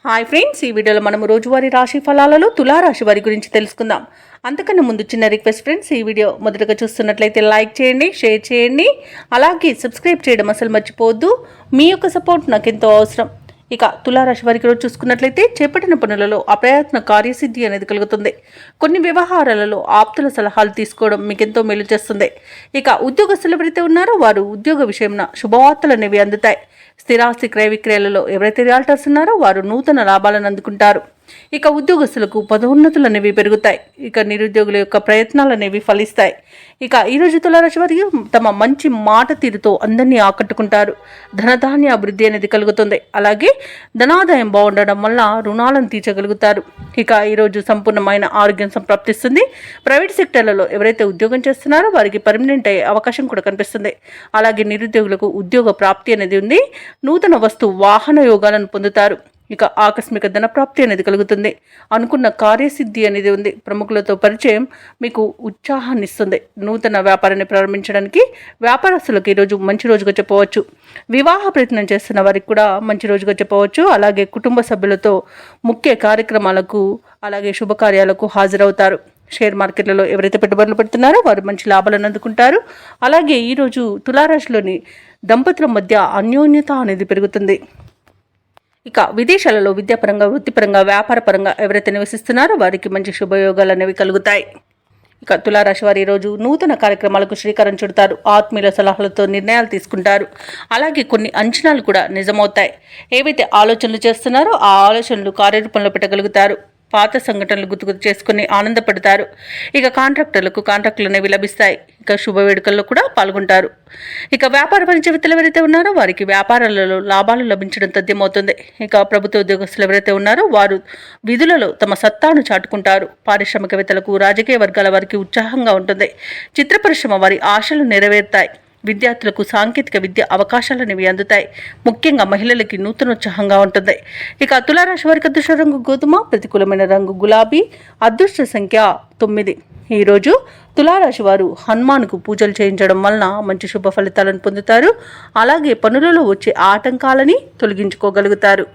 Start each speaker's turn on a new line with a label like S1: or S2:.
S1: Hi friends, ఈ వీడియోలో మనము రోజువారీ రాశి ఫలాలలో తులారాశి వారి గురించి తెలుసుకుందాం. అంతకన్నా ముందు చిన్న రిక్వెస్ట్ ఫ్రెండ్స్, ఈ వీడియో మొదటగా చూస్తున్నట్లయితే లైక్ చేయండి, షేర్ చేయండి, అలాగే సబ్స్క్రైబ్ చేయడం అసలు మర్చిపోవద్దు. మీ యొక్క సపోర్ట్ నాకు ఎంతో అవసరం. ఇక తులారాశి వారికి రోజు చూసుకున్నట్లయితే చేపట్టిన పనులలో అప్రయత్న కార్యసిద్ధి అనేది కలుగుతుంది. కొన్ని వ్యవహారాలలో ఆప్తుల సలహాలు తీసుకోవడం మీకు ఎంతో మేలు చేస్తుంది. ఇక ఉద్యోగస్తులు ఎవరైతే ఉన్నారో వారు ఉద్యోగ విషయంలో శుభవార్తలు అనేవి అందుతాయి. స్థిరాస్తి క్రయ విక్రయాలలో ఎవరైతే రియాల్టర్స్ ఉన్నారో వారు నూతన లాభాలను అందుకుంటారు. ఇక ఉద్యోగస్తులకు పదోన్నతులు అనేవి పెరుగుతాయి. ఇక నిరుద్యోగుల యొక్క ప్రయత్నాలు అనేవి ఫలిస్తాయి. ఇక ఈరోజు తులారాశి వారికి తమ మంచి మాట తీరుతో అందరినీ ఆకట్టుకుంటారు. ధనధాన్య అభివృద్ధి అనేది కలుగుతుంది. అలాగే ధనాదాయం బాగుండడం వల్ల రుణాలను తీర్చగలుగుతారు. ఇక ఈరోజు సంపూర్ణమైన ఆరోగ్యం సంప్రాప్తిస్తుంది. ప్రైవేట్ సెక్టర్లలో ఎవరైతే ఉద్యోగం చేస్తున్నారో వారికి పర్మనెంట్ అయ్యే అవకాశం కూడా కనిపిస్తుంది. అలాగే నిరుద్యోగులకు ఉద్యోగ ప్రాప్తి అనేది ఉంది. నూతన వస్తు వాహన యోగాలను పొందుతారు. ఇక ఆకస్మిక ధన ప్రాప్తి అనేది కలుగుతుంది. అనుకున్న కార్యసిద్ధి అనేది ఉంది. ప్రముఖులతో పరిచయం మీకు ఉత్సాహాన్ని ఇస్తుంది. నూతన వ్యాపారాన్ని ప్రారంభించడానికి వ్యాపారస్తులకు ఈరోజు మంచి రోజుగా చెప్పవచ్చు. వివాహ ప్రయత్నం చేస్తున్న వారికి కూడా మంచి రోజుగా చెప్పవచ్చు. అలాగే కుటుంబ సభ్యులతో ముఖ్య కార్యక్రమాలకు అలాగే శుభకార్యాలకు హాజరవుతారు. షేర్ మార్కెట్లలో ఎవరైతే పెట్టుబడులు పెడుతున్నారో వారు మంచి లాభాలను అందుకుంటారు. అలాగే ఈరోజు తులారాశిలోని దంపతుల మధ్య అన్యోన్యత అనేది పెరుగుతుంది. ఇక విదేశాలలో విద్యాపరంగా, వృత్తిపరంగా, వ్యాపారపరంగా ఎవరైతే నివసిస్తున్నారో వారికి మంచి శుభయోగాలు అనేవి కలుగుతాయి. ఇక తులారాశి వారి ఈరోజు నూతన కార్యక్రమాలకు శ్రీకారం చుడతారు. ఆత్మీయుల సలహాలతో నిర్ణయాలు తీసుకుంటారు. అలాగే కొన్ని అంచనాలు కూడా నిజమవుతాయి. ఏవైతే ఆలోచనలు చేస్తున్నారో ఆ ఆలోచనలు కార్యరూపంలో పెట్టగలుగుతారు. పాత సంఘటనలు గుర్తు చేసుకుని ఆనందపడతారు. ఇక కాంట్రాక్టులు అనేవి లభిస్తాయి. ఇక శుభ వేడుకల్లో కూడా పాల్గొంటారు. ఇక వ్యాపార వాణిజ్యవేత్తలు ఎవరైతే ఉన్నారో వారికి వ్యాపారాలలో లాభాలు లభించడం తథ్యమవుతుంది. ఇక ప్రభుత్వ ఉద్యోగస్తులు ఎవరైతే ఉన్నారో వారు విధులలో తమ సత్తాను చాటుకుంటారు. పారిశ్రామికవేత్తలకు, రాజకీయ వర్గాల వారికి ఉత్సాహంగా ఉంటుంది. చిత్ర పరిశ్రమ వారి ఆశలు నెరవేరుతాయి. విద్యార్థులకు సాంకేతిక విద్య అవకాశాలు అనేవి అందుతాయి. ముఖ్యంగా మహిళలకి నూతనోత్సాహంగా ఉంటుంది. ఇక తులారాశి వారికి అదృష్ట రంగు గోధుమ, ప్రతికూలమైన రంగు గులాబీ, అదృష్ట సంఖ్య 9. ఈరోజు తులారాశి వారు హనుమాన్కు పూజలు చేయించడం వలన మంచి శుభ ఫలితాలను పొందుతారు. అలాగే పనులలో వచ్చే ఆటంకాలని తొలగించుకోగలుగుతారు.